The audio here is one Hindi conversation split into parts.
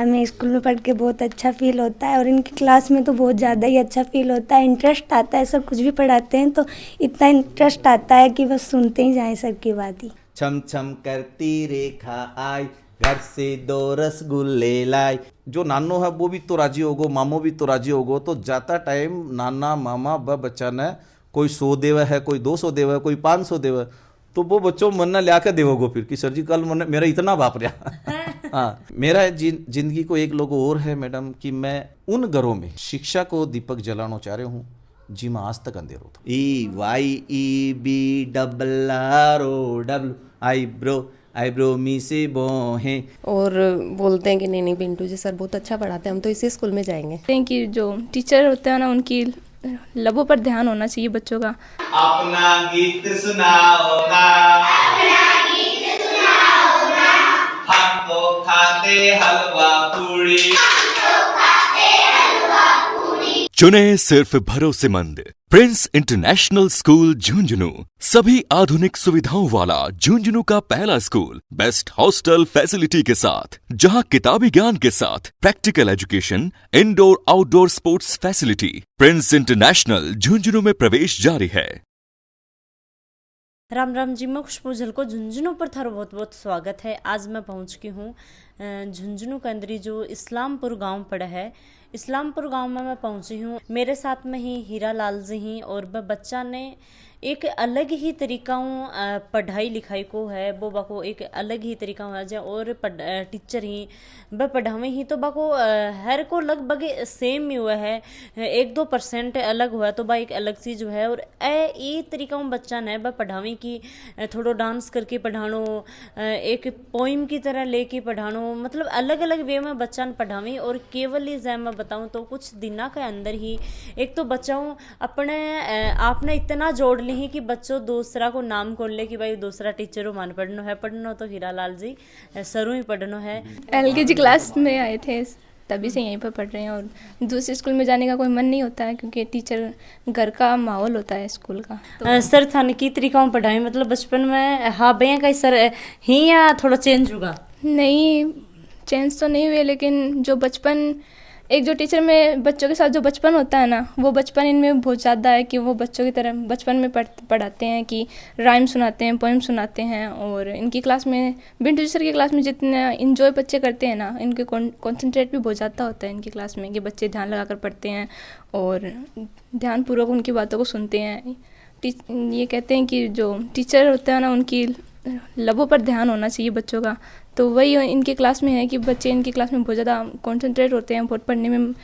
हमें स्कूल में पढ़ के बहुत अच्छा फील होता है और इनकी क्लास में तो बहुत ज़्यादा ही अच्छा फील होता है, इंटरेस्ट आता है। सर कुछ भी पढ़ाते हैं तो इतना इंटरेस्ट आता है कि बस सुनते ही जाएं सर की बात ही। छम छम करती रेखा आई, घर से 2 रसगुल्ले लाई। जो नानो है वो भी तो राजी होगो, मामो भी तो राजी होगो। तो जाता टाइम नाना मामा बच्चा ने कोई 100 देवा है, कोई 200 देवा है, कोई 500 देवा है, तो वो बच्चों मन ना लिया कर देवोगो फिर कि सर जी कल मन मेरा इतना बाप रहा। हाँ, मेरा जिंदगी को एक लोगो और है मैडम कि मैं उन घरों में शिक्षा को दीपक जलाना चाह रहा हूँ जी मैं आज तक अंधेरो था। EYEBRRO आईब्रो मी से बो है। और बोलते हैं कि नहीं नहीं पिंटू जी सर बहुत अच्छा पढ़ाते हैं, हम तो इसी स्कूल में जाएंगे। कि जो टीचर होते हैं ना उनकी लबों पर ध्यान होना चाहिए बच्चों का। अपना गीत सुनाओ ना, हम तो खाते हलवा पूरी। चुने सिर्फ भरोसेमंद प्रिंस इंटरनेशनल स्कूल झुंझुनू। सभी आधुनिक सुविधाओं वाला झुंझुनू का पहला स्कूल, बेस्ट हॉस्टल फैसिलिटी के साथ, जहां किताबी ज्ञान के साथ practical education, indoor outdoor sports facility. Prince international Jhunjhunu में प्रवेश जारी है। राम राम जी, मैं खुशबू झलको झुंझुनू पर थारो बहुत बहुत स्वागत है। आज मैं पहुंच चुकी हूँ झुंझुनू के अंदर जो इस्लामपुर गांव पड़ा है। इस्लामपुर गांव में मैं पहुंची हूँ। मेरे साथ में ही हीरा लाल जी ही और वह बच्चा ने एक अलग ही तरीका पढ़ाई लिखाई को है वो बाको एक अलग ही तरीका है जो और टीचर ही वह पढ़ावे ही तो बाको हर को लगभग सेम ही हुआ है, 1-2% अलग हुआ तो बा एक अलग चीज़ है। और ये तरीका बच्चा ने वह पढ़ावे की थोड़ो डांस करके पढ़ानो, एक पोइम की तरह लेके पढ़ानो, मतलब अलग अलग वे में बच्चा ने पढ़ावे। और केवल ही जै मैं बताऊँ तो कुछ दिनों के अंदर ही एक तो बच्चाओं अपने आपने इतना जोड़ ही कि बच्चों दूसरा को नाम खोल ले कि भाई दूसरा टीचरों मान पढ़नो तो हीरा लाल जी सरू ही पढ़नो है। LKG क्लास में आए थे तभी से यहीं पर पढ़ रहे हैं और दूसरे स्कूल में जाने का कोई मन नहीं होता है क्योंकि टीचर घर का माहौल होता है स्कूल का। तो सर थाने की तरीका पढ़ाई मतलब बचपन में हाँ भैया का सर ही या थोड़ा चेंज होगा? नहीं चेंज तो नहीं हुए, लेकिन जो बचपन एक जो टीचर में बच्चों के साथ जो बचपन होता है ना वो बचपन इनमें बहुत ज़्यादा है कि वो बच्चों की तरह बचपन में पढ़ाते हैं कि राइम सुनाते हैं, पोएम सुनाते हैं। और इनकी क्लास में बिंटू सर की क्लास में जितना इन्जॉय बच्चे करते हैं ना, इनके कॉन्सेंट्रेट भी बहुत ज़्यादा होता है इनकी क्लास में कि बच्चे ध्यान लगा कर पढ़ते हैं और ध्यानपूर्वक उनकी बातों को सुनते हैं। ये कहते हैं कि जो टीचर होते हैं ना उनकी लबों पर ध्यान होना चाहिए बच्चों का, तो वही इनकी क्लास में है कि बच्चे इनकी क्लास में बहुत ज़्यादा कंसंट्रेट होते हैं, बहुत पढ़ने में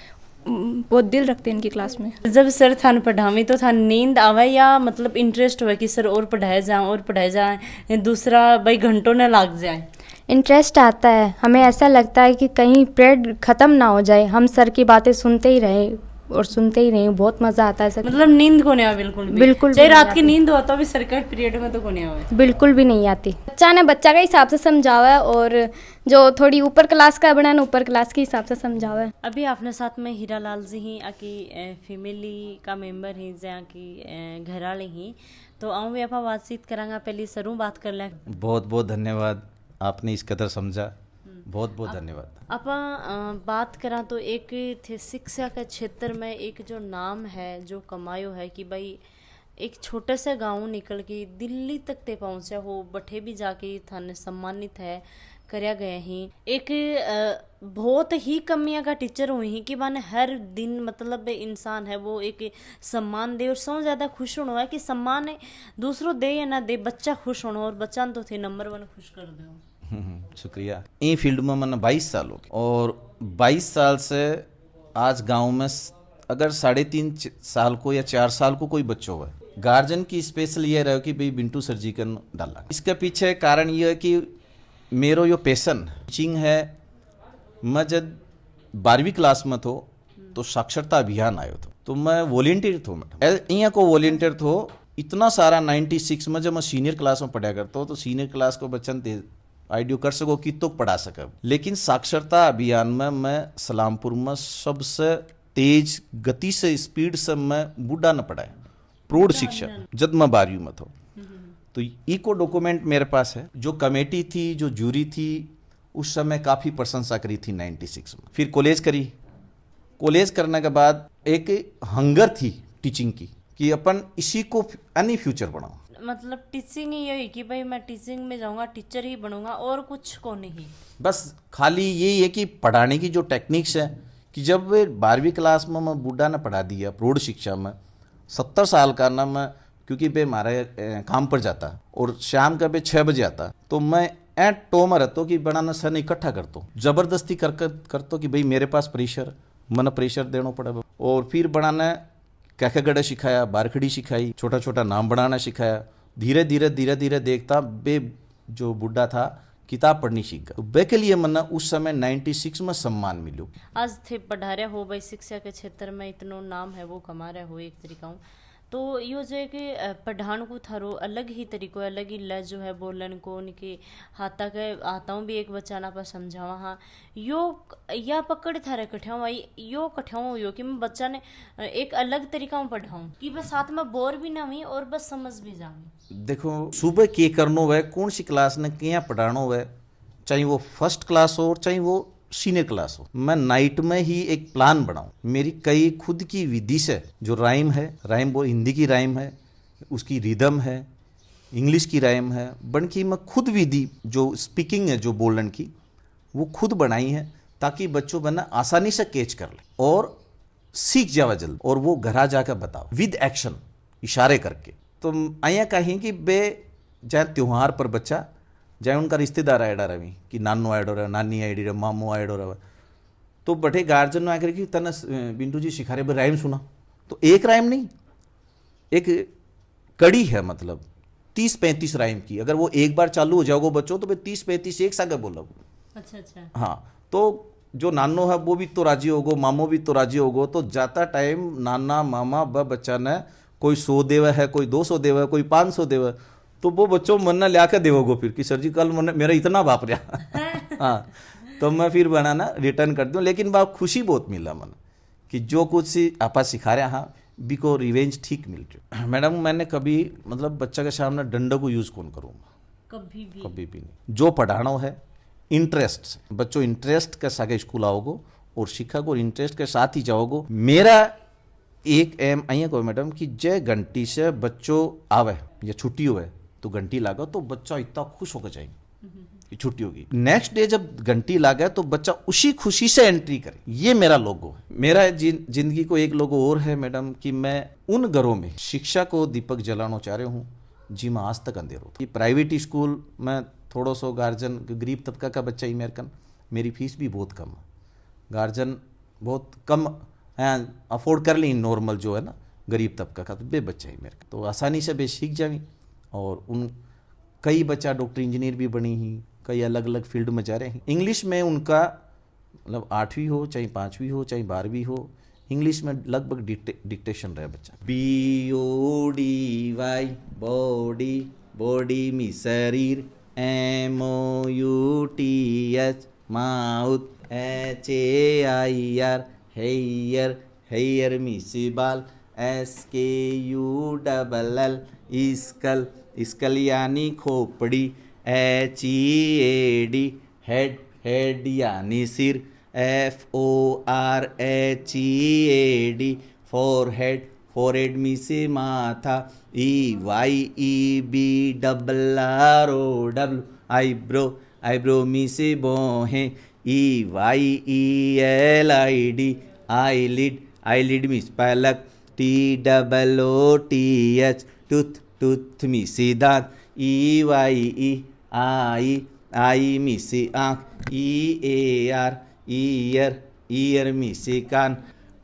बहुत दिल रखते हैं इनकी क्लास में। जब सर थान पढ़ावी तो थान नींद आवे या मतलब इंटरेस्ट हुआ कि सर और पढ़ाए जाए दूसरा भाई घंटों न लाग जाए? इंटरेस्ट आता है, हमें ऐसा लगता है कि कहीं पीरियड ख़त्म ना हो जाए, हम सर की बातें सुनते ही रहें और सुनते ही नहीं। बहुत मज़ा आता है सर। मतलब नींद को नहीं आवे बिल्कुल चाहे रात की नींद हो तो भी सर का पीरियड में तो को नहीं आवे, बिल्कुल भी नहीं आती। बच्चा ने बच्चा के हिसाब से समझावा है और जो थोड़ी ऊपर क्लास का बना ऊपर क्लास के हिसाब से समझावा है। अभी आपने साथ में हीरा लाल जी ही आकी फैमिली का मेंबर ही जहाँ की घर वाले ही, तो आऊँ भी आप बातचीत करांगा। पहले सरूँ बात कर लें। बहुत बहुत धन्यवाद, आपने इस कदर समझा, बहुत बहुत धन्यवाद। आप बात करा तो एक थे शिक्षा के क्षेत्र में एक जो नाम है जो कमायो है कि भाई एक छोटे से गांव निकल के दिल्ली तक ते पहुंचा हो, बठे भी जाके थाने सम्मानित है करया गया ही। एक बहुत ही कमियां का टीचर हुई ही कि माने हर दिन मतलब इंसान है वो एक सम्मान दे और सबसे ज़्यादा खुश होना है कि सम्मान दूसरों दे या ना दे, बच्चा खुश होना और बच्चा तो थे नंबर 1 खुश कर दो। शुक्रिया। ये फील्ड में मैंने 22 साल हो गए और 22 साल से आज गांव में अगर 3.5 साल को या 4 साल को कोई बच्चा हुआ, गार्जियन की स्पेशल ये रहे कि भाई बिंटू सर जी का डाला। इसके पीछे कारण ये है कि मेरो यो पैसन टीचिंग है। मैं जब 12वीं क्लास में थो तो साक्षरता अभियान आयो था, तो मैं वॉलेंटियर थो मैडम, यहाँ को वॉलेंटियर थो। इतना सारा 96 में जब मैं सीनियर क्लास में पढ़ा करता हूँ तो सीनियर क्लास को बच्चन आइडियो कर सको कि तो पढ़ा सके, लेकिन साक्षरता अभियान में मैं सलामपुर में सबसे तेज गति से स्पीड से मैं बूढ़ा न पढ़ाया प्रौढ़ शिक्षा जब मैं 12वीं में था। तो इको डॉक्यूमेंट मेरे पास है। जो कमेटी थी, जो जूरी थी, उस समय काफ़ी प्रशंसा करी थी 96 में। फिर कॉलेज करी, कॉलेज करने के बाद एक हंगर थी टीचिंग की कि अपन इसी को अन्य फ्यूचर बनाओ। मतलब टीचिंग ही यही कि भाई मैं टीचिंग में जाऊंगा, टीचर ही बनूंगा और कुछ को नहीं। बस खाली यही है कि पढ़ाने की जो टेक्निक्स है कि जब 12वीं क्लास में मैं बूढ़ा ने पढ़ा दिया प्रौढ़ शिक्षा में 70 साल का ना मैं, क्योंकि बे हमारे काम पर जाता और शाम का बे 6 बजे आता, तो मैं एट टो में रहता कि बड़ा ना सन इकट्ठा करता हूँ, ज़बरदस्ती करता कि भाई मेरे पास प्रेशर मन प्रेशर देना पड़ेगा। और फिर बनाना कैके गड़े सिखाया, बारखड़ी सिखाई, छोटा छोटा नाम बनाना सिखाया। धीरे धीरे देखता बे जो बुढ़ा था किताब पढ़नी सीख गया। तो बे के लिए मना उस समय 96 में सम्मान मिलो। आज थे पढ़ा रहे हो भाई, शिक्षा के क्षेत्र में इतना नाम है वो कमा रहे हो एक तरीका हूँ। तो यो जो है कि पढ़ान को थारो अलग ही तरीको है, अलग ही लज जो है बोलन को उनके हाथा के हाथों भी एक बच्चा पर समझावा। हाँ यो या पकड़ थारे कठियाऊँ आई यो कठियाऊँ यो कि मैं बच्चा ने एक अलग तरीका में पढ़ाऊँ कि बस साथ में बोर भी ना हुई और बस समझ भी जाऊँ। देखो सुबह के करनो है, कौन सी क्लास ने क्या पढ़ानो है, चाहे वो फर्स्ट क्लास हो चाहे वो सीनियर क्लास हो, मैं नाइट में ही एक प्लान बनाऊं। मेरी कई खुद की विधि से जो राइम है, राइम वो हिंदी की राइम है, उसकी रिदम है, इंग्लिश की राइम है, बन की मैं खुद विधि जो स्पीकिंग है जो बोलन की वो खुद बनाई है ताकि बच्चों बना आसानी से कैच कर ले और सीख जावे जल्द और वो घर जाकर बताओ विद एक्शन इशारे करके। तो आया कहीं कि बे चाहे त्योहार पर बच्चा चाहे उनका रिश्तेदार आएडा रही कि नानो आएडो रहे, नानी आएडी रहे, मामू आएडो रहे, तो बटे गार्जियन आकर कि तने बिंटू जी सिखा रहे राइम सुना, तो एक राइम नहीं एक कड़ी है, मतलब 30-35 राइम की। अगर वो एक बार चालू हो जाओगे बच्चों तो 30-35 एक साथ बोलो। अच्छा हाँ, तो जो नानो है वो भी तो राजी होगो, मामो भी तो राजी होगो। तो जाता टाइम नाना मामा बच्चा ने कोई 100 देवा है, कोई 200 देवा है, कोई 500 देवा है, तो वो बच्चों मन ना लिया कर देवोगो फिर कि सर जी कल मन मेरा इतना बाप रहा। हाँ, तो मैं फिर बनाना रिटर्न कर दूँ। लेकिन बाप खुशी बहुत मिला मन कि जो कुछ आपा सिखा रहे, हाँ बी को रिवेंज ठीक मिल रही। मैडम मैंने कभी मतलब बच्चा के सामने डंडा को यूज़ कौन करूँगा, कभी भी नहीं। जो पढ़ाना है इंटरेस्ट से, बच्चों इंटरेस्ट के साथ स्कूल आओगो और शिक्षा को इंटरेस्ट के साथ ही जाओगो। मेरा एक एम आई को मैडम कि जय घंटी से बच्चों आवे या छुट्टी हुए तो घंटी लागा तो बच्चा इतना खुश होकर जाएंगे कि छुट्टी होगी। नेक्स्ट डे जब घंटी लागा तो बच्चा उसी खुशी से एंट्री करे। ये मेरा लोगो है। मेरा जिंदगी को एक लोगो और है मैडम कि मैं उन घरों में शिक्षा को दीपक जलाना चाह रहा हूँ जी में आज तक अंधेर होता। प्राइवेट स्कूल में थोड़ा सो गार्जियन गरीब तबका का बच्चा ही मेरे कन, मेरी फीस भी बहुत कम है, गार्जियन बहुत कम अफोर्ड कर ली नॉर्मल जो है ना गरीब तबका का, तो बे बच्चा ही मेरे तो आसानी से बे सीख जावी। और उन कई बच्चा डॉक्टर इंजीनियर भी बनी ही, कई अलग अलग फील्ड में जा रहे हैं। इंग्लिश में उनका मतलब 8वीं हो चाहे 5वीं हो चाहे 12वीं हो, इंग्लिश में लगभग डिक्टेशन रहे बच्चा। BODY बॉडी, बॉडी में शरीर, MOUTH mouth, HAIR hair, hair में बाल, SKULL स्कल, स्कल यानी खोपड़ी, HEAD हेड, हेड यानी सिर, FORHEAD फोरहेड, फोरहेड में से माथा, EYEBRROW आईब्रो, आईब्रो में से भौहें, EYELID आईलिड, आईलिड में पलक, TOOTH टूथ, टूथ में से दांत, EYE आई में से आँख, EAR ईयर, ईयर में से कान,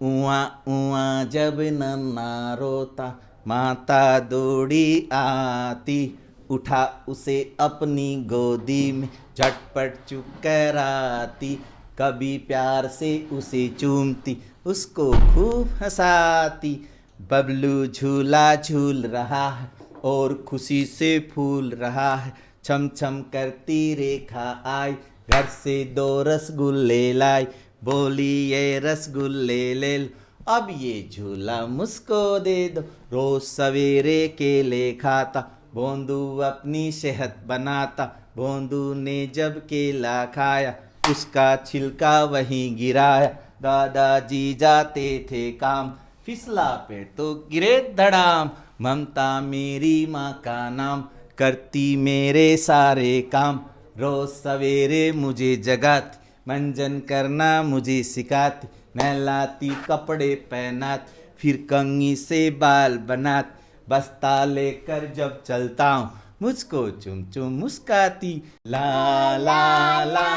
उआ उआ जब नन्ना रोता माता दौड़ी आती, उठा उसे अपनी गोदी में झटपट चुप कराती, कभी प्यार से उसे चूमती उसको खूब हंसाती। बबलू झूला झूल रहा है और खुशी से फूल रहा है, छम छम करती रेखा आई, घर से 2 रसगुल्ले लाई, बोली ये रसगुल्ले ले लो, अब ये झूला मुझको दे दो, रोज सवेरे केले खाता, बोंदू अपनी सेहत बनाता, भोंदू ने जब केला खाया उसका छिलका वहीं गिराया, दादाजी जाते थे काम फिसला पेड़ तो गिरे धड़ाम, ममता मेरी माँ का नाम करती मेरे सारे काम, रोज सवेरे मुझे जगाती मंजन करना मुझे सिखाती, नहलाती कपड़े पहनाती फिर कंघी से बाल बनाती, बस्ता लेकर जब चलता हूँ मुझको चुम चुम मुस्काती, ला ला ला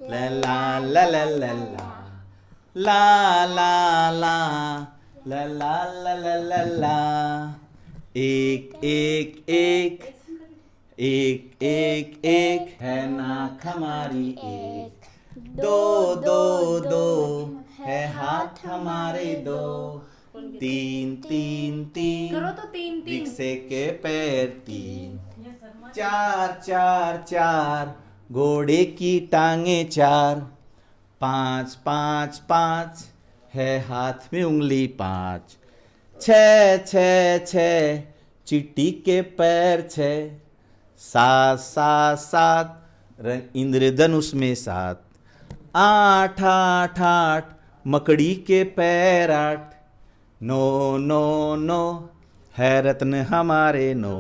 ला ला ला ला ला ला ला ला ला ला ला ला ला। एक एक एक एक एक एक है नाक हमारी एक, दो दो दो है हाथ हमारे दो, तीन तीन तीन करो तो तीन तीन। रिक्शे के पैर तीन, चार चार चार घोड़े की टांगे चार, पाँच पाँच पाँच है हाथ में उंगली पाँच, छः छः छः चिट्टी के पैर छः, सात सात सात रंग इंद्रधनुष में सात, आठ आठ आठ मकड़ी के पैर आठ, नो नो नो है रत्न हमारे नो,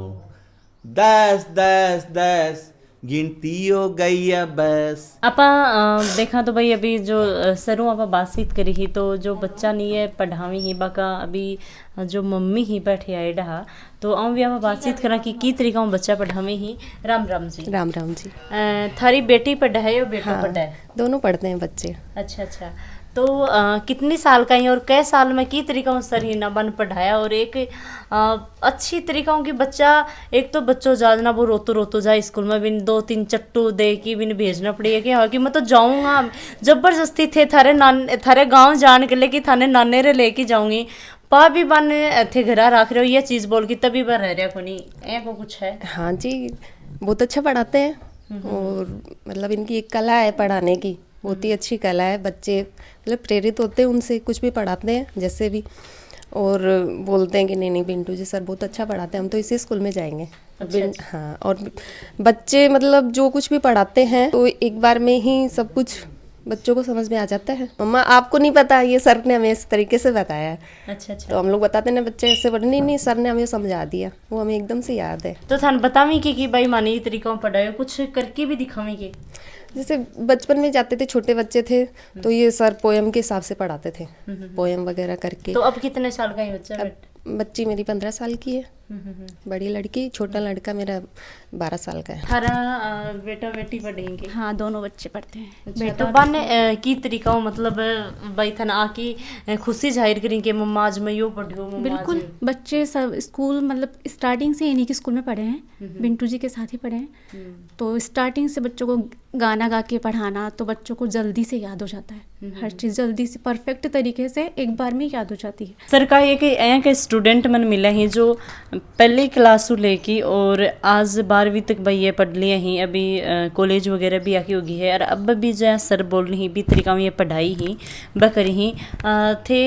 दस दस दस गिनती हो गई है बस। आपा देखा तो भाई अभी जो सरू आपा बातचीत करी ही तो जो बच्चा नहीं है पढ़ावी ही बाका अभी जो मम्मी ही बैठे आए डहा तो आऊँ भी आपा बातचीत करा कि की तरीका में बच्चा पढ़ावी ही। राम राम जी। राम राम जी। थारी बेटी पढ़ा है या बेटा हाँ, पढ़ा है? दोनों पढ़ते हैं बच्चे। अच्छा अच्छा। तो कितनी साल का है और कै साल में की तरीका सर ही ना बन पढ़ाया और एक अच्छी तरीका की बच्चा एक तो बच्चों जाना वो रोतो रोतो जाए स्कूल में बिन दो तीन चट्टू दे कि बिन भेजना पड़ेगा कि हाँ कि मैं तो जाऊँगा जबरदस्ती थे थारे गाँव जान के लिए कि थाने नाने रे लेके जाऊँगी पा भी बन थे घरा रख रहे हो ये चीज़ बोल के तभी बार रह रहा को नहीं ऐ को कुछ है। हाँ जी बहुत अच्छा पढ़ाते हैं और मतलब इनकी एक कला है पढ़ाने की, बहुत ही अच्छी कला है। बच्चे मतलब प्रेरित होते हैं उनसे, कुछ भी पढ़ाते हैं जैसे भी और बोलते हैं कि नहीं नहीं पिंटू जी सर बहुत अच्छा पढ़ाते हैं, हम तो इसी स्कूल में जाएंगे। अच्छा। हाँ और बच्चे मतलब जो कुछ भी पढ़ाते हैं तो एक बार में ही सब कुछ बच्चों को समझ में आ जाता है। मम्मा आपको नहीं पता, ये सर ने हमें इस तरीके से बताया है। अच्छा अच्छा। तो हम लोग बताते ना बच्चे ऐसे पढ़ नहीं सर ने हमें समझा दिया, वो हमें एकदम से याद है। तो थान बतावी कि भाई मानी ये तरीका में पढ़ाए कुछ करके भी दिखावी के जैसे बचपन में जाते थे छोटे बच्चे थे तो ये सर पोएम के हिसाब से पढ़ाते थे, पोएम वगैरह करके। तो अब कितने साल का है बच्चा? बच्ची मेरी 15 साल की है, बड़ी लड़की, छोटा लड़का मेरा 12 साल का है। थारा बेटा बेटी पढ़ेंगे? हाँ दोनों बच्चे पढ़ते हैं। अच्छा, तो बन की तरीका हो मतलब भाई थन आके खुशी जाहिर करेंगे मम्मा आज मैं यो पढ़ियो। बिल्कुल बच्चे सब स्कूल मतलब स्टार्टिंग से इन्हीं के स्कूल में पढ़े हैं, बिंटू जी के साथ ही पढ़े हैं। तो स्टार्टिंग से बच्चों को गाना गा के पढ़ाना तो बच्चों को जल्दी से याद हो जाता है, हर चीज़ जल्दी से परफेक्ट तरीके से एक बार में याद हो जाती है। सर का ये कि ऐसे स्टूडेंट मन मिले हैं जो पहली क्लास से लेके और आज 12वीं तक भाई ये पढ़ लिए हैं, अभी कॉलेज वगैरह भी आके होगी है और अब भी जो है सर बोल रही भी तरीका में ये पढ़ाई ही बकरी ही थे।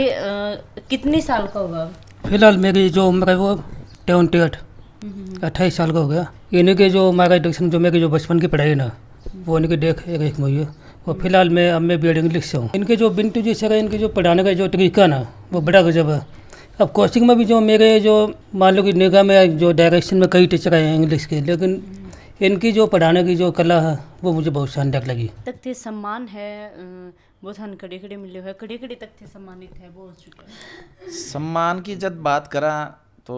कितनी साल का होगा? फिलहाल मेरी जो उम्र है वो 28 साल का हो गया। इन्हीं के जो मार्गदर्शन जो मेरी जो बचपन की पढ़ाई ना वो इनकी देख रेख में हुई है और फिलहाल मैं बी एड इंग्लिश से हूँ। इनके जो बिंटू जी सर है इनके जो पढ़ाने का जो तरीका ना वो बड़ा गजब है। अब कोचिंग में भी जो मेरे जो मान लो कि निगाह में जो डायरेक्शन में कई टीचर आए हैं इंग्लिश के, लेकिन इनकी जो पढ़ाने की जो कला है वो मुझे बहुत शानदार लगी। तक थे सम्मान है वो थान कड़े कड़े मिले हुए कड़े कड़े तक थे सम्मानित है वो हो चुके। सम्मान की जब बात करा तो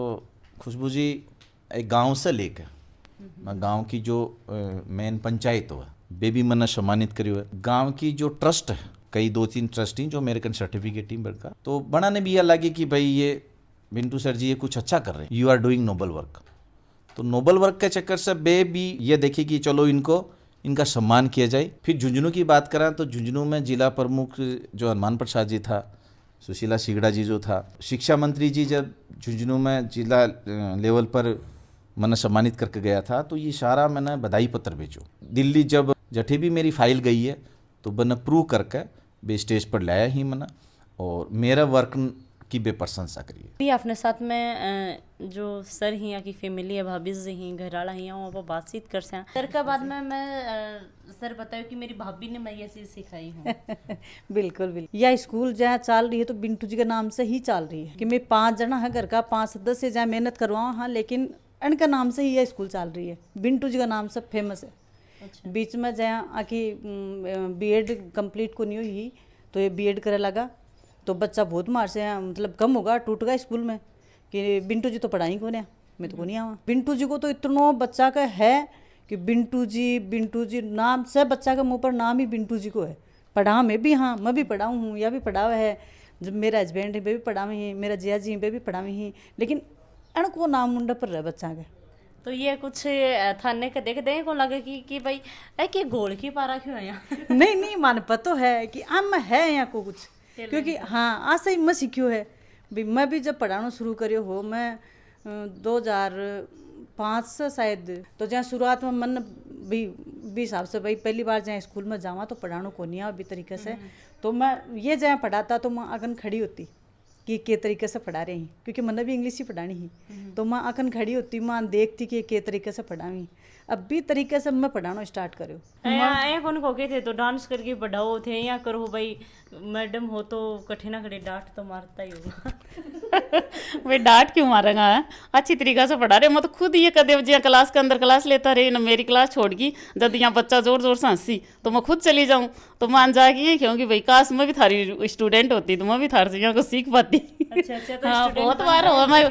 खुशबू जी एक गांव से लेकर गांव की जो मेन पंचायत हुआ बेबी मना सम्मानित करी हुआ, गांव की जो ट्रस्ट है कई 2-3 ट्रस्टी जो अमेरिकन सर्टिफिकेट टीम का तो बड़ा ने भी यह लगे कि भाई ये बिंटू सर जी ये कुछ अच्छा कर रहे हैं, you are doing noble work. तो नोबल वर्क के चक्कर से बे भी ये देखे कि चलो इनका सम्मान किया जाए। फिर झुंझुनू की बात करें तो झुंझुनू में जिला प्रमुख जो हनुमान प्रसाद जी था, सुशीला सिगड़ा जी जो था, शिक्षा मंत्री जी जब झुंझुनू में जिला लेवल पर मैंने सम्मानित करके गया था तो ये सारा मैंने बधाई पत्र भेजो। दिल्ली जब जठे भी मेरी फाइल गई है तो मैंने प्रूव करके बे स्टेज पर लाया ही मैंने और मेरा वर्क की बेप्रशंसा करिए। भी अपने साथ में जो सर ही यहाँ की फैमिली है, भाभी जी ही, घरवाला ही वहाँ पर बातचीत कर से सर का बाद में मैं सर बताओ कि मेरी भाभी ने मैं ये चीज़ सिखाई हूँ। बिल्कुल बिल्कुल, यह स्कूल जहाँ चल रही है तो बिंटू जी के नाम से ही चल रही है कि मैं 5 जना है घर का, 5 सदस्य जहाँ मेहनत करवाऊँ, हाँ, लेकिन इनका नाम से ही यह स्कूल चल रही है। बिंटू जी का नाम से फेमस है। अच्छा। बीच में जहाँ आके बीएड कंप्लीट को नहीं हुई तो ये बीएड करे लगा तो बच्चा बहुत मार से मतलब कम होगा, टूट गया स्कूल में कि बिंटू जी तो पढ़ाई को नहीं, मैं तो को नहीं आवा। बिंटू जी को तो इतना बच्चा का है कि बिंटू जी नाम से बच्चा का मुंह पर नाम ही बिंटू जी को है। पढ़ा मैं भी, हाँ, मैं भी पढ़ाऊँ हूँ, या भी पढ़ा हुआ है, जब मेरा हस्बैंड है वे भी पढ़ा हुए हैं, मेरा जिया जी वे भी पढ़ा हुए हैं, लेकिन अनको नाम मुंडा पर रहे बच्चा का। तो ये कुछ थाने का देख दें को लगे कि भाई कि गोल की पारा क्यों है यहाँ। नहीं मान पतो है कि आम है यहाँ को कुछ, क्योंकि हाँ आज से ही मैं सीखियो है भी। मैं भी जब पढ़ाना शुरू करियो हो, मैं 2005 से शायद, तो जहाँ शुरुआत में मन भी हिसाब से भाई पहली बार जहाँ स्कूल में जावा तो पढ़ाना को नहीं अभी तरीके से, तो मैं ये जहाँ पढ़ाता तो मैं अगन खड़ी होती कि के तरीके से पढ़ा रही, क्योंकि मैंने भी इंग्लिश ही पढ़ानी ही, तो मैं अकन खड़ी होती, मैं देखती कि के तरीके से पढ़ावी। अब भी तरीके से मैं पढ़ाना स्टार्ट करो। कौन को थे तो डांस करके पढ़ाओ थे या करो भाई, मैडम हो तो कठिना खड़े डांट तो मारता ही होगा। भाई डांट क्यों मारेगा, है अच्छी तरीका से पढ़ा रहे। मैं तो खुद ये कदे जिया क्लास के अंदर क्लास लेता रहे ना, मेरी क्लास छोड़ गई जब यहाँ बच्चा जोर जोर से हंसी तो मैं खुद चली जाऊँ, तो मान जाएगी क्योंकि भाई काश मैं भी थारी स्टूडेंट होती तो मैं भी थारी यहाँ को सीख पाती। अच्छा, तो हाँ बहुत बार हुआ। मैं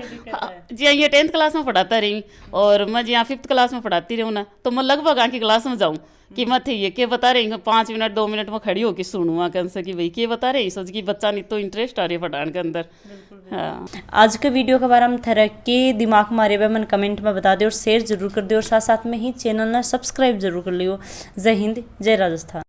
जी ये 10th क्लास में पढ़ाता रही और मैं जी 5th क्लास में पढ़ाती रहूँ ना, तो मैं लगभग आके क्लास में जाऊँ कि मैं थी ये के बता रही 5 मिनट 2 मिनट में खड़ी होकर सुनूँ कन से कि भाई के बता रही, सोच कि बच्चा नहीं तो इंटरेस्ट आ रही है पढ़ाने के अंदर। हाँ, आज के वीडियो के बारे में थरा के दिमाग मारे हुए मन कमेंट में बता दे और शेयर जरूर कर दे और साथ साथ में ही चैनल ना सब्सक्राइब जरूर कर लियो। जय हिंद, जय राजस्थान।